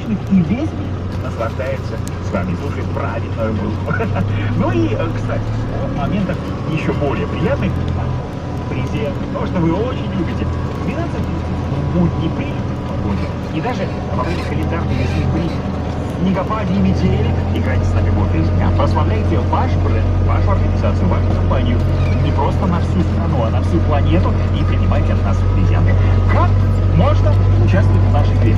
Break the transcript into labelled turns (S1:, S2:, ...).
S1: празднует и весь мир наслаждается с вами, слушает правильную музыку. Ну и, кстати, в моментах еще более приятных презент, то, что вы очень любите. 12 в будни при погоде. И даже во время календарной весны при снегопаде и метели играйте с нами вот из дня. Прославляйте ваш бренд, вашу организацию, вашу компанию. Не просто на всю страну, а на всю планету. И принимайте от нас презенты. Как можно участвовать в нашей игре?